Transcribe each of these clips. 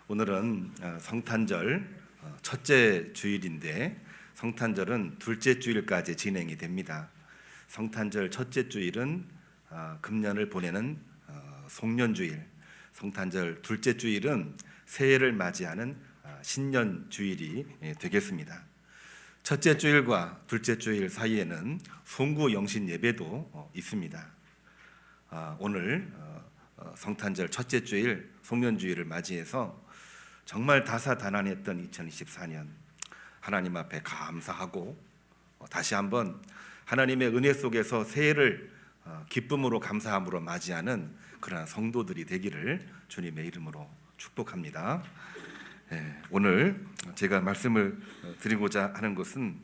오늘은 성탄절 첫째 주일인데 성탄절은 둘째 주일까지 진행이 됩니다. 성탄절 첫째 주일은 금년을 보내는 송년주일, 성탄절 둘째 주일은 새해를 맞이하는 신년주일이 되겠습니다. 첫째 주일과 둘째 주일 사이에는 송구영신 예배도 있습니다. 오늘 성탄절 첫째 주일, 송년주일을 맞이해서 정말 다사다난했던 2024년 하나님 앞에 감사하고 다시 한번 하나님의 은혜 속에서 새해를 기쁨으로 감사함으로 맞이하는 그러한 성도들이 되기를 주님의 이름으로 축복합니다. 오늘 제가 말씀을 드리고자 하는 것은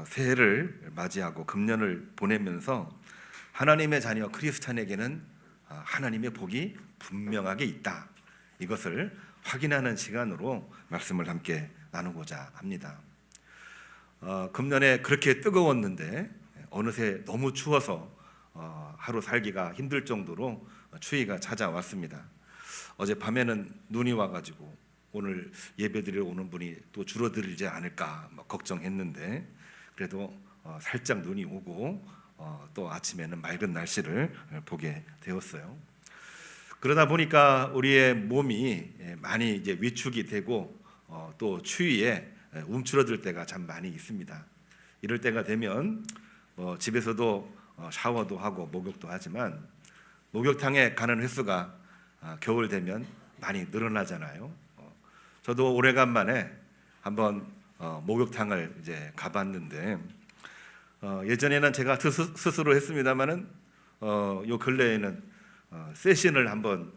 새해를 맞이하고 금년을 보내면서 하나님의 자녀 크리스찬에게는 하나님의 복이 분명하게 있다, 이것을 확인하는 시간으로 말씀을 함께 나누고자 합니다. 금년에 그렇게 뜨거웠는데 어느새 너무 추워서 하루 살기가 힘들 정도로 추위가 찾아왔습니다. 어젯밤에는 눈이 와가지고 오늘 예배드리러 오는 분이 또 줄어들지 않을까 걱정했는데 그래도 살짝 눈이 오고 또 아침에는 맑은 날씨를 보게 되었어요. 그러다 보니까 우리의 몸이 많이 이제 위축이 되고 또 추위에 움츠러들 때가 참 많이 있습니다. 이럴 때가 되면 집에서도 샤워도 하고 목욕도 하지만 목욕탕에 가는 횟수가 겨울 되면 많이 늘어나잖아요. 저도 오래간만에 한번 목욕탕을 이제 가봤는데 예전에는 제가 스스로 했습니다만은 요 근래에는 세션을 한번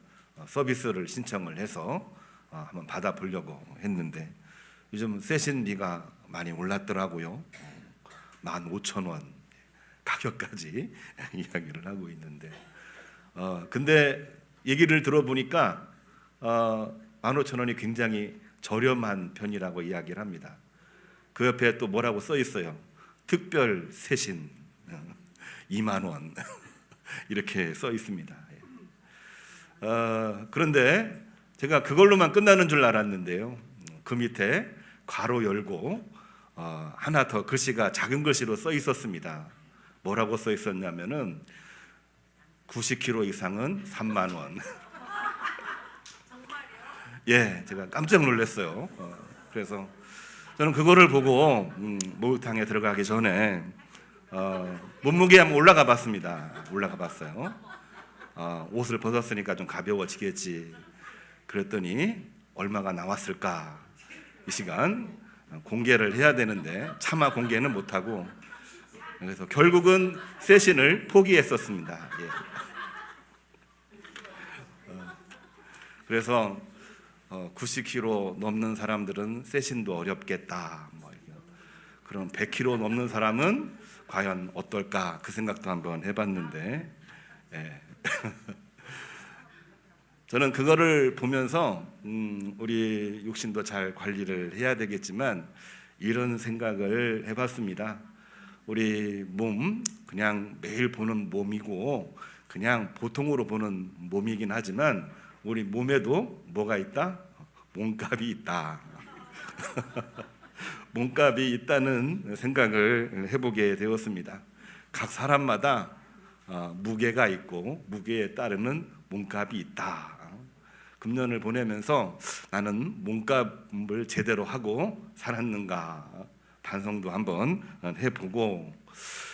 서비스를 신청을 해서 한번 받아보려고 했는데 요즘 세션비가 많이 올랐더라고요. 15,000원 가격까지 이야기를 하고 있는데 근데 얘기를 들어보니까 15,000원이 굉장히 저렴한 편이라고 이야기를 합니다. 그 옆에 또 뭐라고 써 있어요. 특별 세신 2만 원 이렇게 써 있습니다. 그런데 제가 그걸로만 끝나는 줄 알았는데요. 그 밑에 괄호 열고 하나 더 글씨가 작은 글씨로 써 있었습니다. 뭐라고 써 있었냐면은 90kg 이상은 3만 원. 예, 제가 깜짝 놀랐어요. 그래서 저는 그거를 보고 목욕탕에 들어가기 전에 몸무게 한번 올라가 봤습니다. 올라가 봤어요. 옷을 벗었으니까 좀 가벼워지겠지. 그랬더니 얼마가 나왔을까? 이 시간 공개를 해야 되는데 차마 공개는 못하고 그래서 결국은 세신을 포기했었습니다. 예. 그래서 90kg 넘는 사람들은 세신도 어렵겠다. 그럼 100kg 넘는 사람은 과연 어떨까? 그 생각도 한번 해봤는데 예. 저는 그거를 보면서 우리 육신도 잘 관리를 해야 되겠지만 이런 생각을 해봤습니다. 우리 몸 그냥 매일 보는 몸이고 그냥 보통으로 보는 몸이긴 하지만 우리 몸에도 뭐가 있다? 몸값이 있다. 몸값이 있다는 생각을 해보게 되었습니다. 각 사람마다 무게가 있고 무게에 따르는 몸값이 있다. 금년을 보내면서 나는 몸값을 제대로 하고 살았는가 반성도 한번 해보고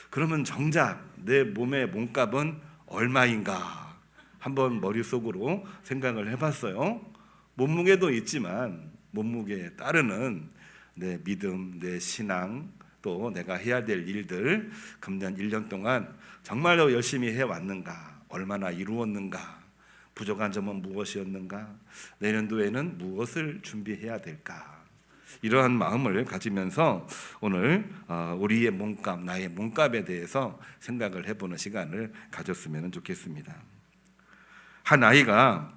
그러면 정작 내 몸의 몸값은 얼마인가 한번 머릿속으로 생각을 해봤어요. 몸무게도 있지만 몸무게에 따르는 내 믿음, 내 신앙 또 내가 해야 될 일들 금년 1년 동안 정말로 열심히 해왔는가, 얼마나 이루었는가, 부족한 점은 무엇이었는가, 내년도에는 무엇을 준비해야 될까, 이러한 마음을 가지면서 오늘 우리의 몸값, 나의 몸값에 대해서 생각을 해보는 시간을 가졌으면 좋겠습니다. 한 아이가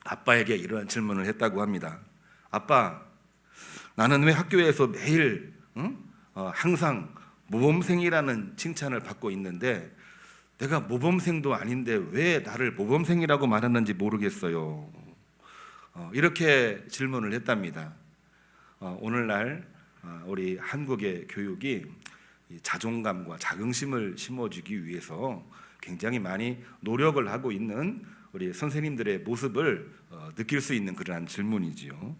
아빠에게 이러한 질문을 했다고 합니다. 아빠, 나는 왜 학교에서 매일 항상 모범생이라는 칭찬을 받고 있는데 내가 모범생도 아닌데 왜 나를 모범생이라고 말하는지 모르겠어요. 이렇게 질문을 했답니다. 오늘날 우리 한국의 교육이 자존감과 자긍심을 심어주기 위해서 굉장히 많이 노력을 하고 있는 우리 선생님들의 모습을 느낄 수 있는 그러한 질문이지요.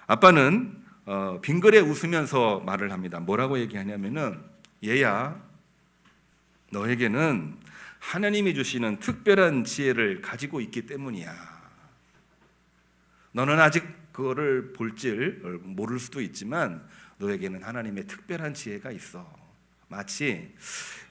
아빠는 빙그레 웃으면서 말을 합니다. 뭐라고 얘기하냐면은, 얘야, 너에게는 하나님이 주시는 특별한 지혜를 가지고 있기 때문이야. 너는 아직 그거를 볼줄 모를 수도 있지만 너에게는 하나님의 특별한 지혜가 있어. 마치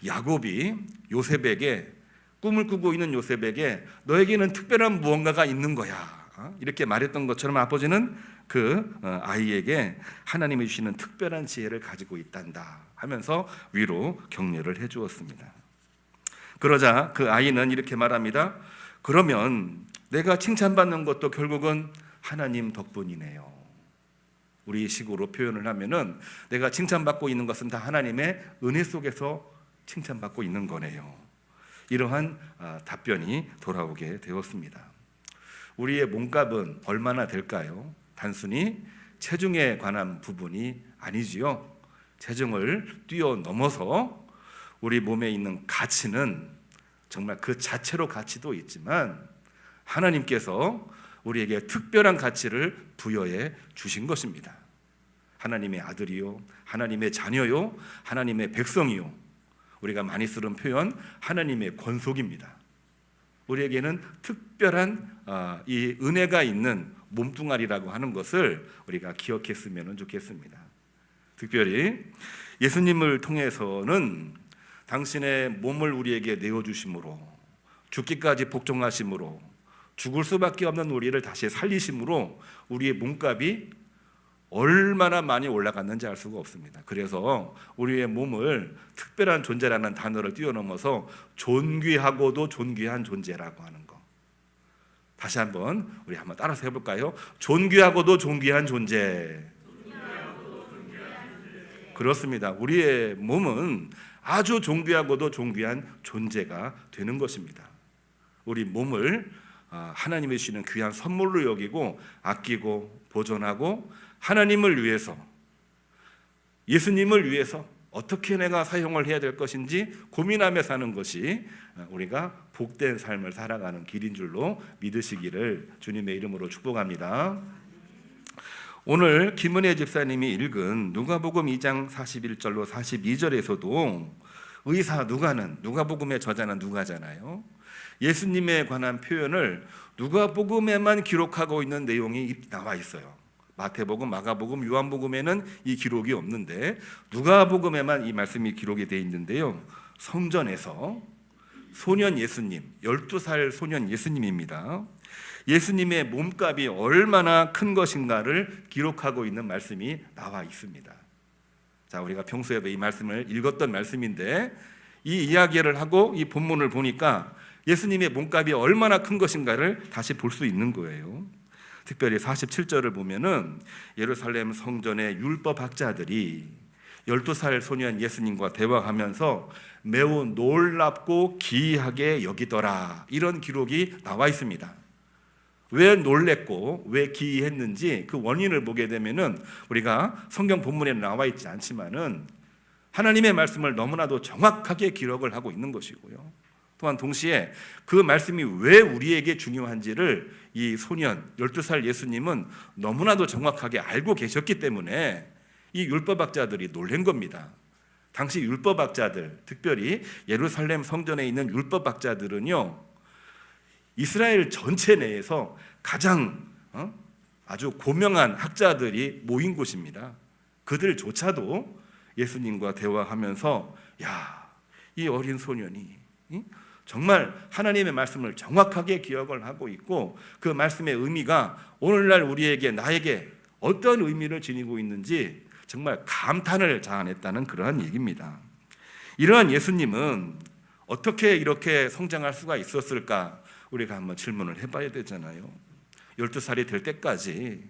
야곱이 요셉에게, 꿈을 꾸고 있는 요셉에게 너에게는 특별한 무언가가 있는 거야, 이렇게 말했던 것처럼 아버지는 그 아이에게 하나님이 주시는 특별한 지혜를 가지고 있단다 하면서 위로 격려를 해주었습니다. 그러자 그 아이는 이렇게 말합니다. 그러면 내가 칭찬받는 것도 결국은 하나님 덕분이네요. 우리 식으로 표현을 하면은 내가 칭찬받고 있는 것은 다 하나님의 은혜 속에서 칭찬받고 있는 거네요. 이러한 답변이 돌아오게 되었습니다. 우리의 몸값은 얼마나 될까요? 단순히 체중에 관한 부분이 아니지요. 체중을 뛰어넘어서 우리 몸에 있는 가치는 정말 그 자체로 가치도 있지만 하나님께서 우리에게 특별한 가치를 부여해 주신 것입니다. 하나님의 아들이요, 하나님의 자녀요, 하나님의 백성이요, 우리가 많이 쓰는 표현 하나님의 권속입니다. 우리에게는 특별한 이 은혜가 있는 몸뚱아리라고 하는 것을 우리가 기억했으면 좋겠습니다. 특별히 예수님을 통해서는 당신의 몸을 우리에게 내어주심으로, 죽기까지 복종하심으로, 죽을 수밖에 없는 우리를 다시 살리심으로 우리의 몸값이 얼마나 많이 올라갔는지 알 수가 없습니다. 그래서 우리의 몸을 특별한 존재라는 단어를 뛰어넘어서 존귀하고도 존귀한 존재라고 하는 거, 다시 한번 우리 한번 따라서 해볼까요? 존귀하고도 존귀한 존재. 그렇습니다. 우리의 몸은 아주 존귀하고도 존귀한 존재가 되는 것입니다. 우리 몸을 하나님이 주시는 귀한 선물로 여기고 아끼고 보존하고 하나님을 위해서, 예수님을 위해서 어떻게 내가 사용을 해야 될 것인지 고민하며 사는 것이 우리가 복된 삶을 살아가는 길인 줄로 믿으시기를 주님의 이름으로 축복합니다. 오늘 김은혜 집사님이 읽은 누가복음 2장 41절로 42절에서도 의사 누가는, 누가복음의 저자는 누가잖아요. 예수님에 관한 표현을 누가복음에만 기록하고 있는 내용이 나와 있어요. 마태복음, 마가복음, 요한복음에는 이 기록이 없는데 누가복음에만 이 말씀이 기록이 되어 있는데요. 성전에서 소년 예수님, 12살 소년 예수님입니다. 예수님의 몸값이 얼마나 큰 것인가를 기록하고 있는 말씀이 나와 있습니다. 자, 우리가 평소에 이 말씀을 읽었던 말씀인데 이 이야기를 하고 이 본문을 보니까 예수님의 몸값이 얼마나 큰 것인가를 다시 볼 수 있는 거예요. 특별히 47절을 보면은 예루살렘 성전의 율법학자들이 12살 소년 예수님과 대화하면서 매우 놀랍고 기이하게 여기더라, 이런 기록이 나와 있습니다. 왜 놀랬고 왜 기이했는지 그 원인을 보게 되면은 우리가 성경 본문에 나와 있지 않지만은 하나님의 말씀을 너무나도 정확하게 기록을 하고 있는 것이고요. 또한 동시에 그 말씀이 왜 우리에게 중요한지를 이 소년 12살 예수님은 너무나도 정확하게 알고 계셨기 때문에 이 율법학자들이 놀란 겁니다. 당시 율법학자들, 특별히 예루살렘 성전에 있는 율법학자들은요, 이스라엘 전체 내에서 가장 아주 고명한 학자들이 모인 곳입니다. 그들조차도 예수님과 대화하면서 야, 이 어린 소년이 정말 하나님의 말씀을 정확하게 기억을 하고 있고 그 말씀의 의미가 오늘날 우리에게, 나에게 어떤 의미를 지니고 있는지 정말 감탄을 자아냈다는 그러한 얘기입니다. 이러한 예수님은 어떻게 이렇게 성장할 수가 있었을까? 우리가 한번 질문을 해봐야 되잖아요. 12살이 될 때까지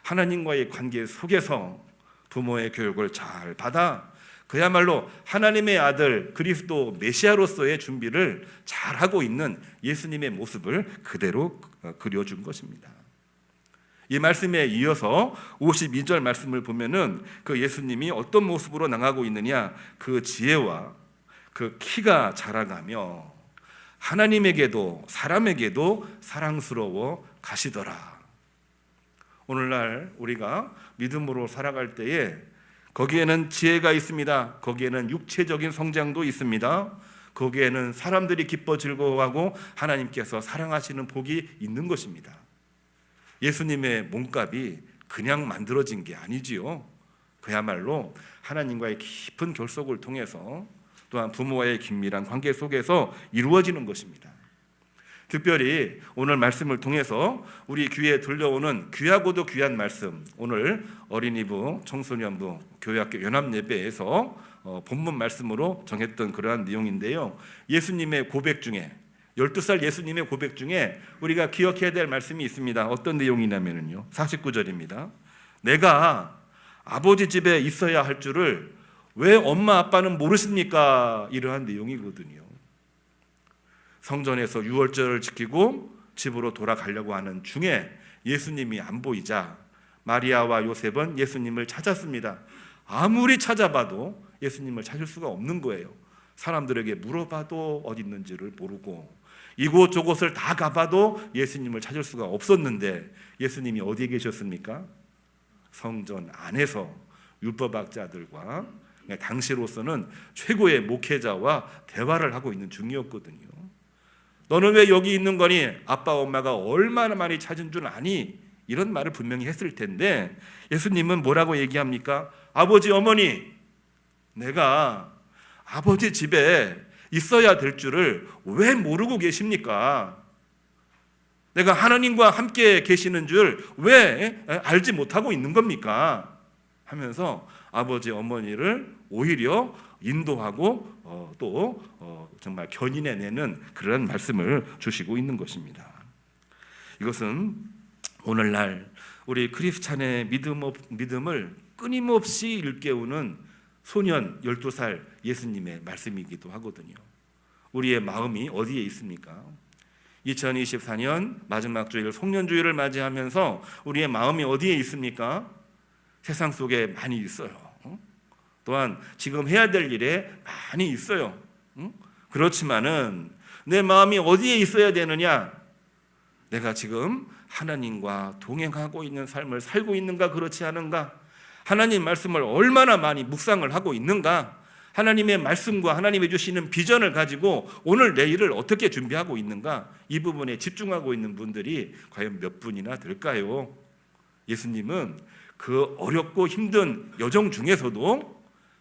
하나님과의 관계 속에서 부모의 교육을 잘 받아 그야말로 하나님의 아들 그리스도 메시아로서의 준비를 잘하고 있는 예수님의 모습을 그대로 그려준 것입니다. 이 말씀에 이어서 52절 말씀을 보면은 그 예수님이 어떤 모습으로 나가고 있느냐, 그 지혜와 그 키가 자라가며 하나님에게도 사람에게도 사랑스러워 가시더라. 오늘날 우리가 믿음으로 살아갈 때에 거기에는 지혜가 있습니다. 거기에는 육체적인 성장도 있습니다. 거기에는 사람들이 기뻐 즐거워하고 하나님께서 사랑하시는 복이 있는 것입니다. 예수님의 몸값이 그냥 만들어진 게 아니지요. 그야말로 하나님과의 깊은 결속을 통해서 또한 부모와의 긴밀한 관계 속에서 이루어지는 것입니다. 특별히 오늘 말씀을 통해서 우리 귀에 들려오는 귀하고도 귀한 말씀, 오늘 어린이부, 청소년부, 교회학교 연합예배에서 본문 말씀으로 정했던 그러한 내용인데요, 예수님의 고백 중에 12살 예수님의 고백 중에 우리가 기억해야 될 말씀이 있습니다. 어떤 내용이냐면요, 49절입니다. 내가 아버지 집에 있어야 할 줄을 왜 엄마 아빠는 모르십니까? 이러한 내용이거든요. 성전에서 유월절을 지키고 집으로 돌아가려고 하는 중에 예수님이 안 보이자 마리아와 요셉은 예수님을 찾았습니다. 아무리 찾아봐도 예수님을 찾을 수가 없는 거예요. 사람들에게 물어봐도 어디 있는지를 모르고 이곳저곳을 다 가봐도 예수님을 찾을 수가 없었는데 예수님이 어디에 계셨습니까? 성전 안에서 율법학자들과 당시로서는 최고의 목회자와 대화를 하고 있는 중이었거든요. 너는 왜 여기 있는 거니? 아빠 엄마가 얼마나 많이 찾은 줄 아니? 이런 말을 분명히 했을 텐데 예수님은 뭐라고 얘기합니까? 아버지 어머니, 내가 아버지 집에 있어야 될 줄을 왜 모르고 계십니까? 내가 하나님과 함께 계시는 줄 왜 알지 못하고 있는 겁니까? 하면서 아버지 어머니를 오히려 인도하고 또 정말 견인해내는 그런 말씀을 주시고 있는 것입니다. 이것은 오늘날 우리 크리스찬의 믿음을 끊임없이 일깨우는 소년 12살 예수님의 말씀이기도 하거든요. 우리의 마음이 어디에 있습니까? 2024년 마지막 주일 송년주일을 맞이하면서 우리의 마음이 어디에 있습니까? 세상 속에 많이 있어요. 또한 지금 해야 될 일에 많이 있어요. 그렇지만은 내 마음이 어디에 있어야 되느냐? 내가 지금 하나님과 동행하고 있는 삶을 살고 있는가, 그렇지 않은가? 하나님 말씀을 얼마나 많이 묵상을 하고 있는가? 하나님의 말씀과 하나님이 주시는 비전을 가지고 오늘 내일을 어떻게 준비하고 있는가? 이 부분에 집중하고 있는 분들이 과연 몇 분이나 될까요? 예수님은 그 어렵고 힘든 여정 중에서도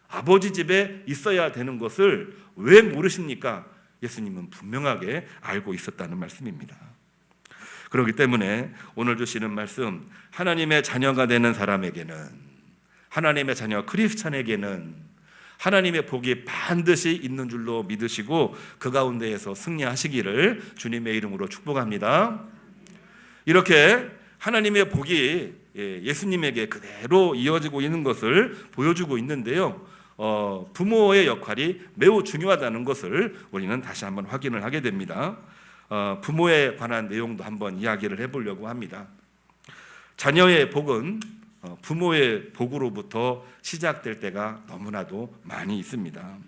아버지 집에 있어야 되는 것을 왜 모르십니까? 예수님은 분명하게 알고 있었다는 말씀입니다. 그렇기 때문에 오늘 주시는 말씀, 하나님의 자녀가 되는 사람에게는, 하나님의 자녀 크리스찬에게는 하나님의 복이 반드시 있는 줄로 믿으시고 그 가운데에서 승리하시기를 주님의 이름으로 축복합니다. 이렇게 하나님의 복이 예수님에게 그대로 이어지고 있는 것을 보여주고 있는데요, 부모의 역할이 매우 중요하다는 것을 우리는 다시 한번 확인을 하게 됩니다. 부모에 관한 내용도 한번 이야기를 해보려고 합니다. 자녀의 복은 부모의 복으로부터 시작될 때가 너무나도 많이 있습니다.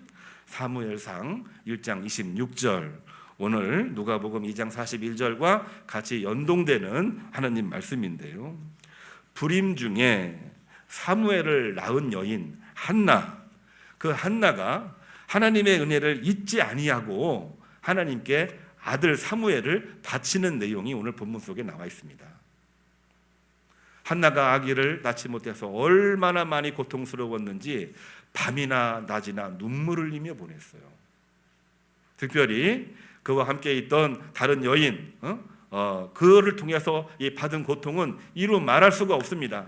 사무엘상 1장 26절, 오늘 누가복음 2장 41절과 같이 연동되는 하나님 말씀인데요, 불임 중에 사무엘을 낳은 여인 한나, 그 한나가 하나님의 은혜를 잊지 아니하고 하나님께 아들 사무엘을 바치는 내용이 오늘 본문 속에 나와 있습니다. 한나가 아기를 낳지 못해서 얼마나 많이 고통스러웠는지 밤이나 낮이나 눈물을 흘리며 보냈어요. 특별히 그와 함께 있던 다른 여인, 그를 통해서 받은 고통은 이루 말할 수가 없습니다.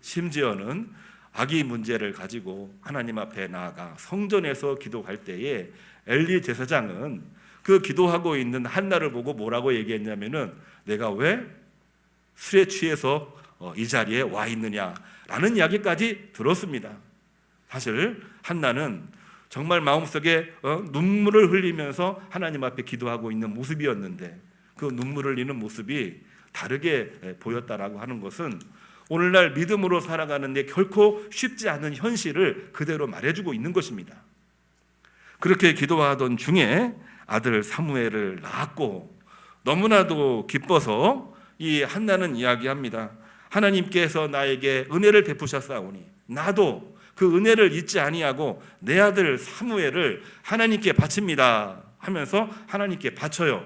심지어는 아기 문제를 가지고 하나님 앞에 나아가 성전에서 기도할 때에 엘리 제사장은 그 기도하고 있는 한나를 보고 뭐라고 얘기했냐면은, 내가 왜 술에 취해서 이 자리에 와 있느냐라는 이야기까지 들었습니다. 사실 한나는 정말 마음속에 눈물을 흘리면서 하나님 앞에 기도하고 있는 모습이었는데, 그 눈물을 흘리는 모습이 다르게 보였다라고 하는 것은 오늘날 믿음으로 살아가는데 결코 쉽지 않은 현실을 그대로 말해주고 있는 것입니다. 그렇게 기도하던 중에 아들 사무엘을 낳았고 너무나도 기뻐서 이 한나는 이야기합니다. 하나님께서 나에게 은혜를 베푸셨사오니 나도 그 은혜를 잊지 아니하고 내 아들 사무엘을 하나님께 바칩니다 하면서 하나님께 바쳐요.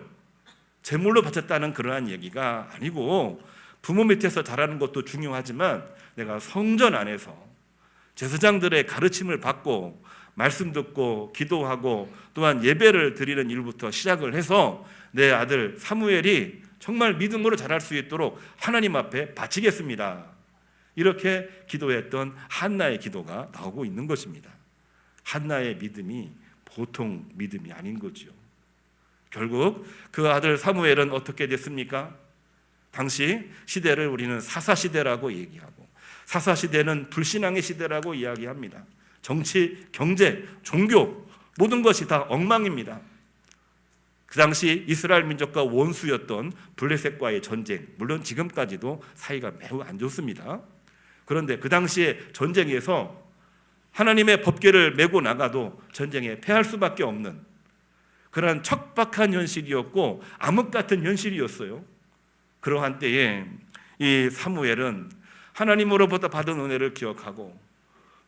제물로 바쳤다는 그러한 얘기가 아니고 부모 밑에서 자라는 것도 중요하지만 내가 성전 안에서 제사장들의 가르침을 받고 말씀 듣고 기도하고 또한 예배를 드리는 일부터 시작을 해서 내 아들 사무엘이 정말 믿음으로 자랄 수 있도록 하나님 앞에 바치겠습니다. 이렇게 기도했던 한나의 기도가 나오고 있는 것입니다. 한나의 믿음이 보통 믿음이 아닌 거죠. 결국 그 아들 사무엘은 어떻게 됐습니까? 당시 시대를 우리는 사사시대라고 얘기하고 사사시대는 불신앙의 시대라고 이야기합니다. 정치, 경제, 종교 모든 것이 다 엉망입니다. 그 당시 이스라엘 민족과 원수였던 블레셋과의 전쟁, 물론 지금까지도 사이가 매우 안 좋습니다. 그런데 그 당시에 전쟁에서 하나님의 법궤를 메고 나가도 전쟁에 패할 수밖에 없는 그러한 척박한 현실이었고 암흑 같은 현실이었어요. 그러한 때에 이 사무엘은 하나님으로부터 받은 은혜를 기억하고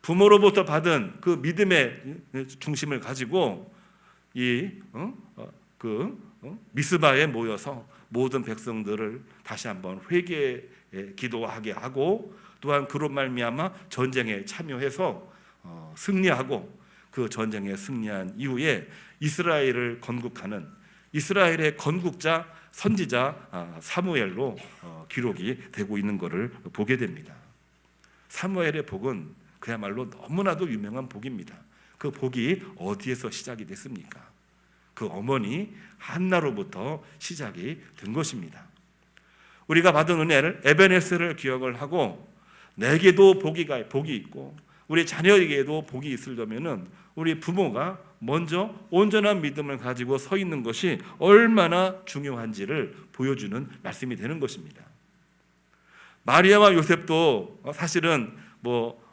부모로부터 받은 그 믿음의 중심을 가지고 미스바에 모여서 모든 백성들을 다시 한번 회개에 기도하게 하고 또한 그로 말미암아 전쟁에 참여해서 승리하고 그 전쟁에 승리한 이후에 이스라엘을 건국하는 이스라엘의 건국자 선지자 사무엘로 기록이 되고 있는 것을 보게 됩니다. 사무엘의 복은 그야말로 너무나도 유명한 복입니다. 그 복이 어디에서 시작이 됐습니까? 그 어머니 한나로부터 시작이 된 것입니다. 우리가 받은 은혜를 에베네스를 기억을 하고 내게도 복이 있고 우리 자녀에게도 복이 있으려면은 우리 부모가 먼저 온전한 믿음을 가지고 서 있는 것이 얼마나 중요한지를 보여주는 말씀이 되는 것입니다. 마리아와 요셉도 사실은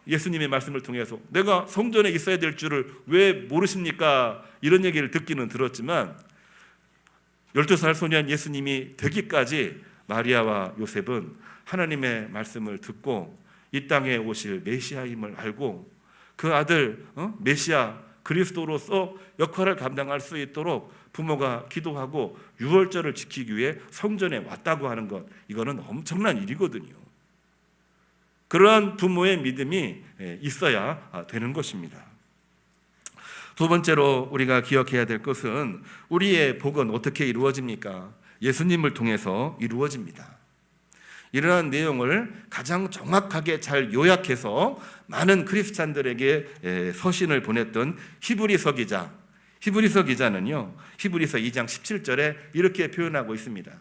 예수님의 말씀을 통해서 내가 성전에 있어야 될 줄을 왜 모르십니까? 이런 얘기를 듣기는 들었지만 12살 소년 예수님이 되기까지 마리아와 요셉은 하나님의 말씀을 듣고 이 땅에 오실 메시아임을 알고 그 아들 메시아 그리스도로서 역할을 감당할 수 있도록 부모가 기도하고 유월절을 지키기 위해 성전에 왔다고 하는 것, 이거는 엄청난 일이거든요. 그러한 부모의 믿음이 있어야 되는 것입니다. 두 번째로 우리가 기억해야 될 것은 우리의 복은 어떻게 이루어집니까? 예수님을 통해서 이루어집니다. 이러한 내용을 가장 정확하게 잘 요약해서 많은 크리스찬들에게 서신을 보냈던 히브리서 기자는요, 히브리서 2장 17절에 이렇게 표현하고 있습니다.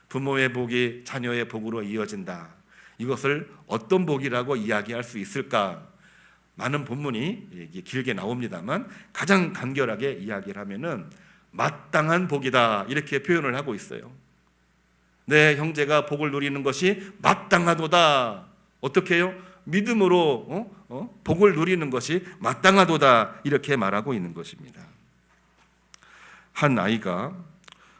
부모의 복이 자녀의 복으로 이어진다. 이것을 어떤 복이라고 이야기할 수 있을까? 많은 본문이 길게 나옵니다만 가장 간결하게 이야기를 하면은 마땅한 복이다, 이렇게 표현을 하고 있어요. 내 형제가 복을 누리는 것이 마땅하도다. 어떻게 해요? 믿음으로 복을 누리는 것이 마땅하도다, 이렇게 말하고 있는 것입니다. 한 아이가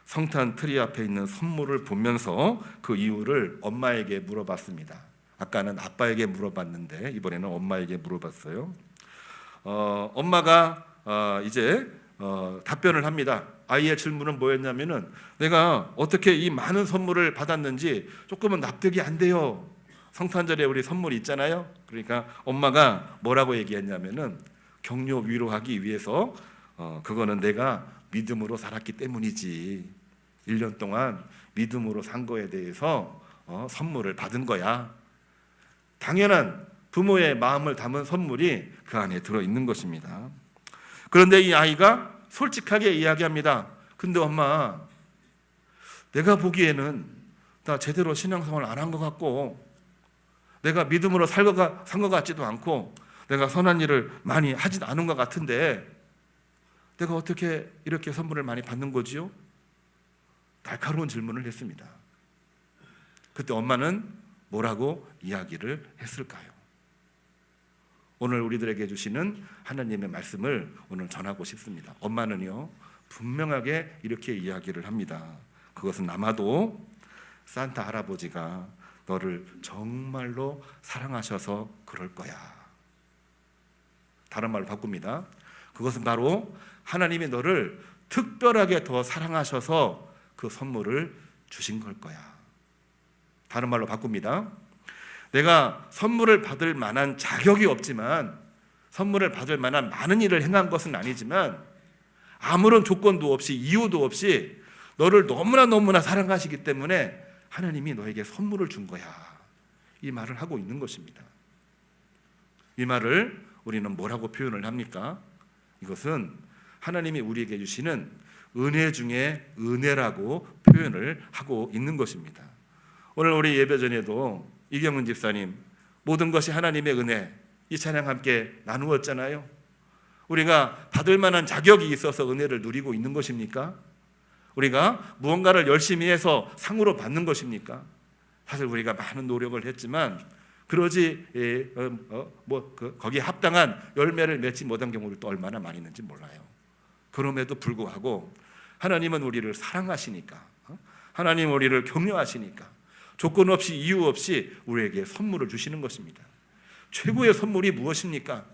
성탄 트리 앞에 있는 선물을 보면서 그 이유를 엄마에게 물어봤습니다. 아까는 아빠에게 물어봤는데 이번에는 엄마에게 물어봤어요. 엄마가 이제 답변을 합니다. 아이의 질문은 뭐였냐면은 내가 어떻게 이 많은 선물을 받았는지 조금은 납득이 안 돼요. 성탄절에 우리 선물이 있잖아요. 그러니까 엄마가 뭐라고 얘기했냐면은 격려 위로하기 위해서 그거는 내가 믿음으로 살았기 때문이지. 1년 동안 믿음으로 산 거에 대해서 선물을 받은 거야. 당연한 부모의 마음을 담은 선물이 그 안에 들어있는 것입니다. 그런데 이 아이가 솔직하게 이야기합니다. 근데 엄마, 내가 보기에는 나 제대로 신앙생활 안 한 것 같고 내가 믿음으로 산 것 같지도 않고 내가 선한 일을 많이 하진 않은 것 같은데 내가 어떻게 이렇게 선물을 많이 받는 거지요? 날카로운 질문을 했습니다. 그때 엄마는 뭐라고 이야기를 했을까요? 오늘 우리들에게 주시는 하나님의 말씀을 오늘 전하고 싶습니다. 엄마는요, 분명하게 이렇게 이야기를 합니다. 그것은 아마도 산타 할아버지가 너를 정말로 사랑하셔서 그럴 거야. 다른 말로 바꿉니다. 그것은 바로 하나님이 너를 특별하게 더 사랑하셔서 그 선물을 주신 걸 거야. 다른 말로 바꿉니다. 내가 선물을 받을 만한 자격이 없지만, 선물을 받을 만한 많은 일을 행한 것은 아니지만, 아무런 조건도 없이 이유도 없이 너를 너무나 사랑하시기 때문에 하나님이 너에게 선물을 준 거야. 이 말을 하고 있는 것입니다. 이 말을 우리는 뭐라고 표현을 합니까? 이것은 하나님이 우리에게 주시는 은혜 중에 은혜라고 표현을 하고 있는 것입니다. 오늘 우리 예배 전에도 이경은 집사님, 모든 것이 하나님의 은혜, 이 찬양 함께 나누었잖아요. 우리가 받을 만한 자격이 있어서 은혜를 누리고 있는 것입니까? 우리가 무언가를 열심히 해서 상으로 받는 것입니까? 사실 우리가 많은 노력을 했지만 그러지 거기에 합당한 열매를 맺지 못한 경우를 또 얼마나 많이 있는지 몰라요. 그럼에도 불구하고 하나님은 우리를 사랑하시니까, 하나님 우리를 격려하시니까 조건 없이 이유 없이 우리에게 선물을 주시는 것입니다. 최고의 선물이 무엇입니까?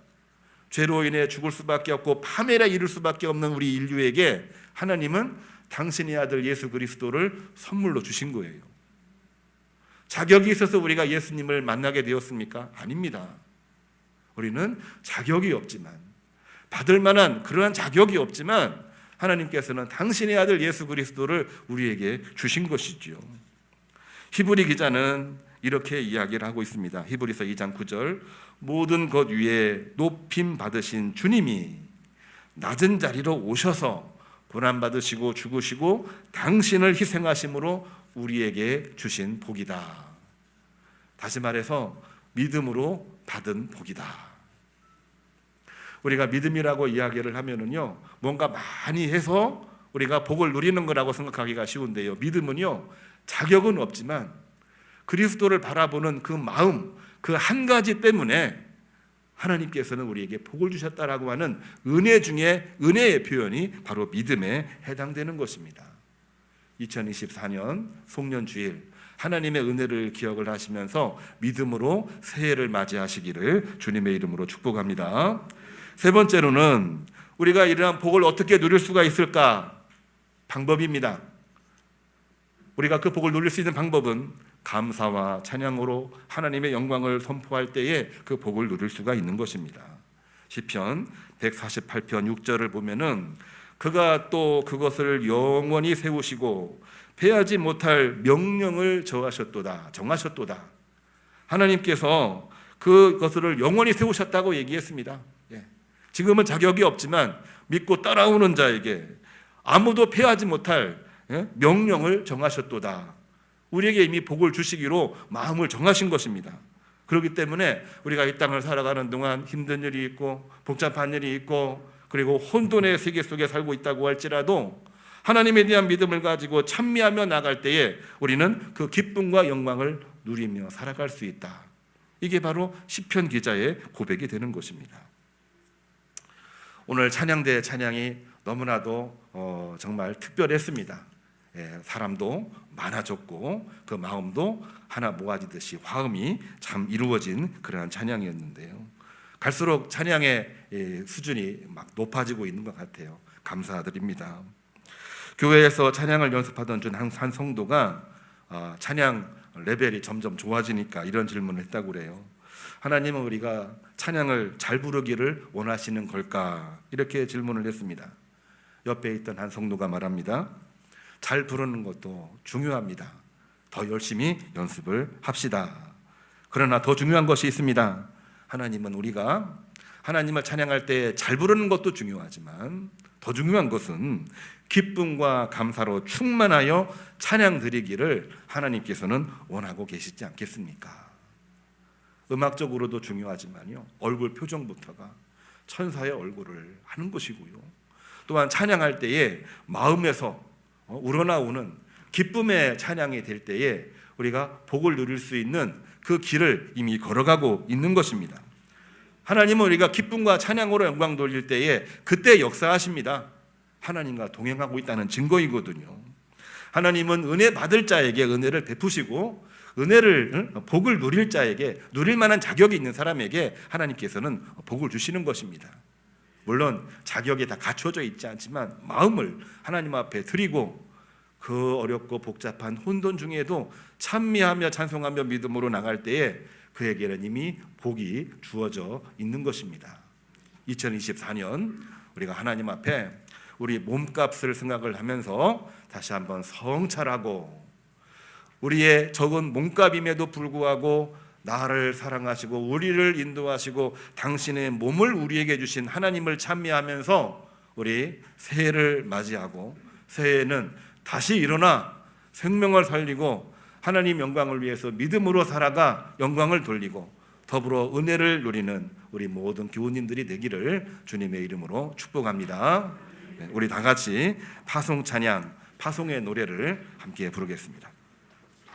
죄로 인해 죽을 수밖에 없고 파멸에 이를 수밖에 없는 우리 인류에게 하나님은 당신의 아들 예수 그리스도를 선물로 주신 거예요. 자격이 있어서 우리가 예수님을 만나게 되었습니까? 아닙니다. 우리는 자격이 없지만, 받을 만한 그러한 자격이 없지만 하나님께서는 당신의 아들 예수 그리스도를 우리에게 주신 것이지요. 히브리 기자는 이렇게 이야기를 하고 있습니다. 히브리서 2장 9절, 모든 것 위에 높임 받으신 주님이 낮은 자리로 오셔서 고난받으시고 죽으시고 당신을 희생하심으로 우리에게 주신 복이다. 다시 말해서 믿음으로 받은 복이다. 우리가 믿음이라고 이야기를 하면은요, 뭔가 많이 해서 우리가 복을 누리는 거라고 생각하기가 쉬운데요, 믿음은요, 자격은 없지만 그리스도를 바라보는 그 마음, 그 한 가지 때문에 하나님께서는 우리에게 복을 주셨다라고 하는 은혜 중에 은혜의 표현이 바로 믿음에 해당되는 것입니다. 2024년 송년주일 하나님의 은혜를 기억을 하시면서 믿음으로 새해를 맞이하시기를 주님의 이름으로 축복합니다. 세 번째로는 우리가 이러한 복을 어떻게 누릴 수가 있을까? 방법입니다. 우리가 그 복을 누릴 수 있는 방법은 감사와 찬양으로 하나님의 영광을 선포할 때에 그 복을 누릴 수가 있는 것입니다. 시편 148편 6절을 보면은 그가 또 그것을 영원히 세우시고 패하지 못할 명령을 정하셨도다. 하나님께서 그것을 영원히 세우셨다고 얘기했습니다. 지금은 자격이 없지만 믿고 따라오는 자에게 아무도 패하지 못할 명령을 정하셨도다. 우리에게 이미 복을 주시기로 마음을 정하신 것입니다. 그렇기 때문에 우리가 이 땅을 살아가는 동안 힘든 일이 있고 복잡한 일이 있고 그리고 혼돈의 세계 속에 살고 있다고 할지라도 하나님에 대한 믿음을 가지고 찬미하며 나갈 때에 우리는 그 기쁨과 영광을 누리며 살아갈 수 있다. 이게 바로 시편 기자의 고백이 되는 것입니다. 오늘 찬양대 찬양이 너무나도 정말 특별했습니다. 사람도 많아졌고 그 마음도 하나 모아지듯이 화음이 참 이루어진 그러한 찬양이었는데요. 갈수록 찬양의 수준이 막 높아지고 있는 것 같아요. 감사드립니다. 교회에서 찬양을 연습하던 중 한 성도가 찬양 레벨이 점점 좋아지니까 이런 질문을 했다고 그래요. 하나님은 우리가 찬양을 잘 부르기를 원하시는 걸까? 이렇게 질문을 했습니다. 옆에 있던 한 성도가 말합니다. 잘 부르는 것도 중요합니다. 더 열심히 연습을 합시다. 그러나 더 중요한 것이 있습니다. 하나님은 우리가 하나님을 찬양할 때 잘 부르는 것도 중요하지만 더 중요한 것은 기쁨과 감사로 충만하여 찬양 드리기를 하나님께서는 원하고 계시지 않겠습니까? 음악적으로도 중요하지만요, 얼굴 표정부터가 천사의 얼굴을 하는 것이고요, 또한 찬양할 때에 마음에서 우러나오는 기쁨의 찬양이 될 때에 우리가 복을 누릴 수 있는 그 길을 이미 걸어가고 있는 것입니다. 하나님은 우리가 기쁨과 찬양으로 영광 돌릴 때에 그때 역사하십니다. 하나님과 동행하고 있다는 증거이거든요. 하나님은 은혜 받을 자에게 은혜를 베푸시고 은혜를 복을 누릴 자에게 누릴 만한 자격이 있는 사람에게 하나님께서는 복을 주시는 것입니다. 물론 자격이 다 갖춰져 있지 않지만 마음을 하나님 앞에 드리고 그 어렵고 복잡한 혼돈 중에도 찬미하며 찬송하며 믿음으로 나갈 때에 그에게는 이미 복이 주어져 있는 것입니다. 2024년 우리가 하나님 앞에 우리 몸값을 생각을 하면서 다시 한번 성찰하고 우리의 적은 몸값임에도 불구하고 나를 사랑하시고 우리를 인도하시고 당신의 몸을 우리에게 주신 하나님을 찬미하면서 우리 새해를 맞이하고 새해에는 다시 일어나 생명을 살리고 하나님 영광을 위해서 믿음으로 살아가 영광을 돌리고 더불어 은혜를 누리는 우리 모든 교우님들이 되기를 주님의 이름으로 축복합니다. 우리 다 같이 파송 찬양, 파송의 노래를 함께 부르겠습니다.